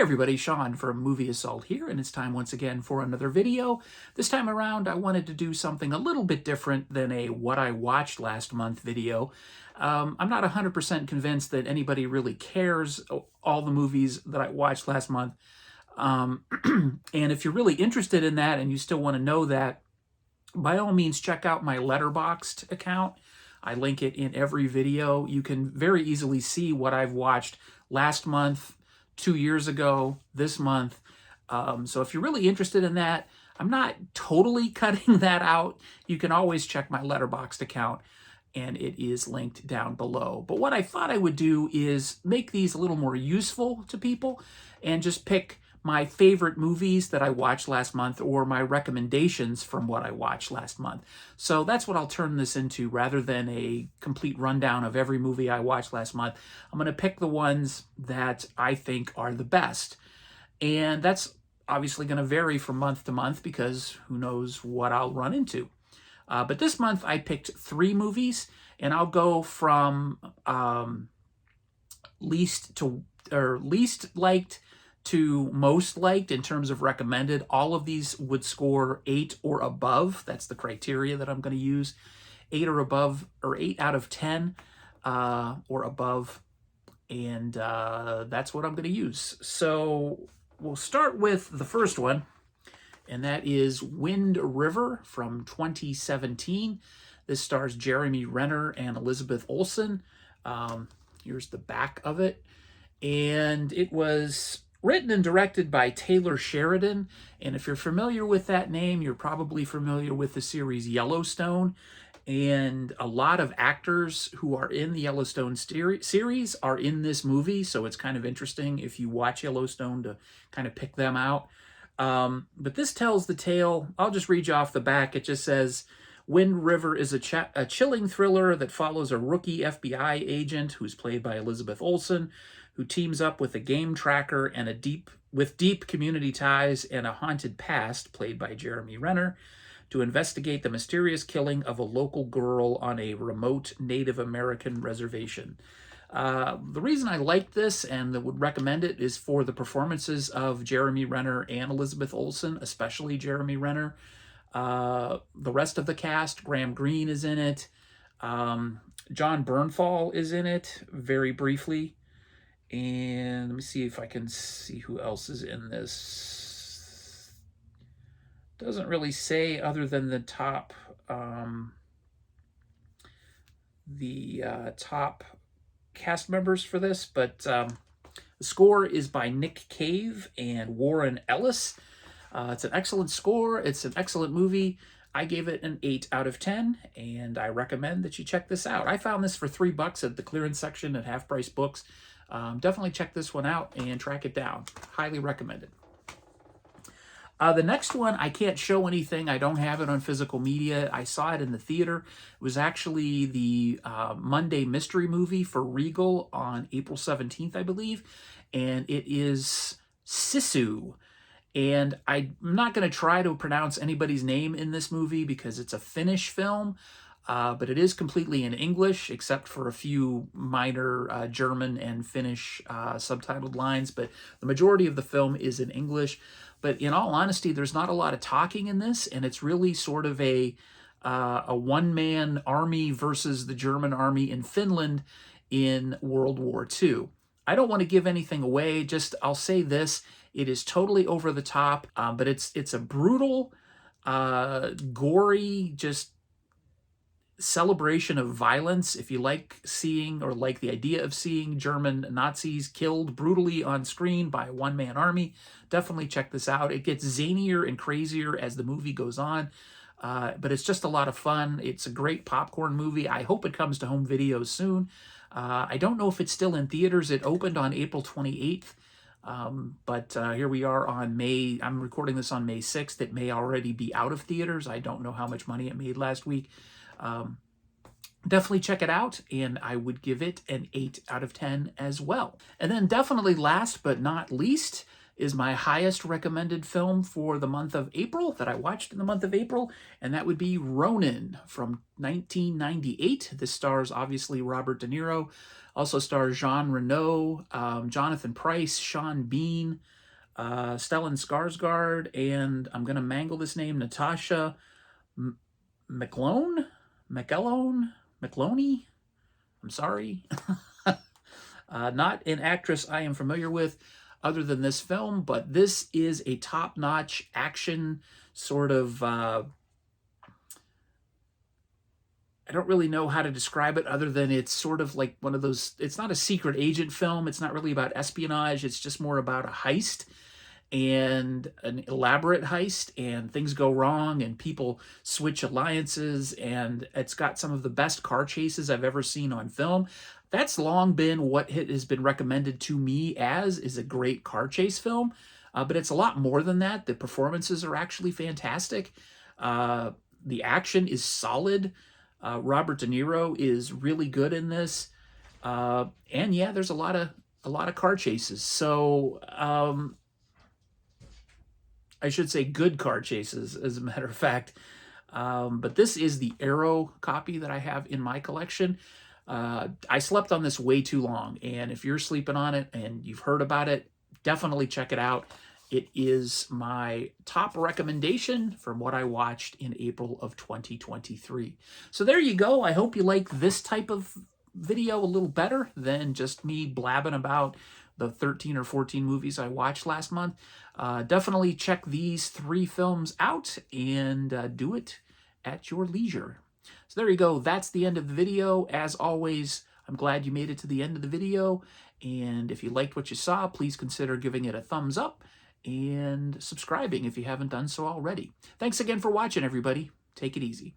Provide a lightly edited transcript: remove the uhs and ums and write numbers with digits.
everybody, Sean from Movie Assault here, and it's time once again for another video. This time around, I wanted to do something a little bit different than a what I watched last month video. I'm not 100% convinced that anybody really cares all the movies that I watched last month. And if you're really interested in that and you still want to know that, by all means, check out my Letterboxd account. I link it in every video. You can very easily see what I've watched last month, 2 years ago, this month. So if you're really interested in that, I'm not totally cutting that out. You can always check my Letterboxd account, and it is linked down below. But what I thought I would do is make these a little more useful to people and just pick my favorite movies that I watched last month or my recommendations from what I watched last month. So that's what I'll turn this into rather than a complete rundown of every movie I watched last month. I'm going to pick the ones that I think are the best. And that's obviously going to vary from month to month because who knows what I'll run into. But this month I picked 3 movies, and I'll go from least liked to most liked in terms of recommended. All of these would score 8 or above. That's the criteria that I'm going to use. 8 or above, or 8 out of 10 or above. And that's what I'm going to use. So we'll start with the first one, and that is Wind River from 2017. This stars Jeremy Renner and Elizabeth Olsen. Here's the back of it. And it was written and directed by Taylor Sheridan. And if you're familiar with that name, you're probably familiar with the series Yellowstone. And a lot of actors who are in the Yellowstone series are in this movie. So it's kind of interesting if you watch Yellowstone to kind of pick them out. But this tells the tale. I'll just read you off the back. It just says, Wind River is a chilling thriller that follows a rookie FBI agent who's played by Elizabeth Olsen, who teams up with a game tracker and with deep community ties and a haunted past, played by Jeremy Renner, to investigate the mysterious killing of a local girl on a remote Native American reservation. The reason I like this and would recommend it is for the performances of Jeremy Renner and Elizabeth Olsen, especially Jeremy Renner. The rest of the cast, Graham Greene is in it. John Bernthal is in it, very briefly. And let me see if I can see who else is in this. Doesn't really say other than the top top cast members for this, but the score is by Nick Cave and Warren Ellis. It's an excellent score. It's an excellent movie. I gave it an 8 out of 10, and I recommend that you check this out. I found this for $3 at the clearance section at Half Price Books. Definitely check this one out and track it down. Highly recommended. The next one, I can't show anything. I don't have it on physical media. I saw it in the theater. It was actually the Monday mystery movie for Regal on April 17th, I believe. And it is Sisu. And I'm not going to try to pronounce anybody's name in this movie because it's a Finnish film. But it is completely in English, except for a few minor German and Finnish subtitled lines. But the majority of the film is in English. But in all honesty, there's not a lot of talking in this, and it's really sort of a one-man army versus the German army in Finland in World War II. I don't want to give anything away. Just I'll say this: it is totally over the top, but it's a brutal, gory, just celebration of violence. If you like seeing or like the idea of seeing German Nazis killed brutally on screen by a one-man army, definitely check this out. It gets zanier and crazier as the movie goes on, but it's just a lot of fun. It's a great popcorn movie. I hope it comes to home video soon. I don't know if it's still in theaters. It opened on April 28th. But here we are on May. I'm recording this on May 6th. It may already be out of theaters. I don't know how much money it made last week. Definitely check it out, and I would give it an 8 out of 10 as well. And then definitely last but not least, is my highest recommended film for the month of April, that I watched in the month of April, and that would be Ronin from 1998. This stars, obviously, Robert De Niro. Also stars Jean Reno, Jonathan Pryce, Sean Bean, Stellan Skarsgård, and I'm going to mangle this name, Natasha McClone? McCloney? I'm sorry. Not an actress I am familiar with other than this film, but this is a top-notch action sort of, I don't really know how to describe it other than it's sort of like one of those, it's not a secret agent film. It's not really about espionage. It's just more about a heist, and an elaborate heist, and things go wrong and people switch alliances, and it's got some of the best car chases I've ever seen on film. That's long been what it has been recommended to me as, is a great car chase film, but it's a lot more than that. The performances are actually fantastic. The action is solid. Robert De Niro is really good in this, and yeah, there's a lot of car chases. So I should say good car chases, as a matter of fact. But this is the Arrow copy that I have in my collection. I slept on this way too long, and if you're sleeping on it and you've heard about it, definitely check it out. It is my top recommendation from what I watched in April of 2023. So there you go. I hope you like this type of video a little better than just me blabbing about the 13 or 14 movies I watched last month. Definitely check these 3 films out, and do it at your leisure. So there you go. That's the end of the video. As always, I'm glad you made it to the end of the video. And if you liked what you saw, please consider giving it a thumbs up and subscribing if you haven't done so already. Thanks again for watching, everybody. Take it easy.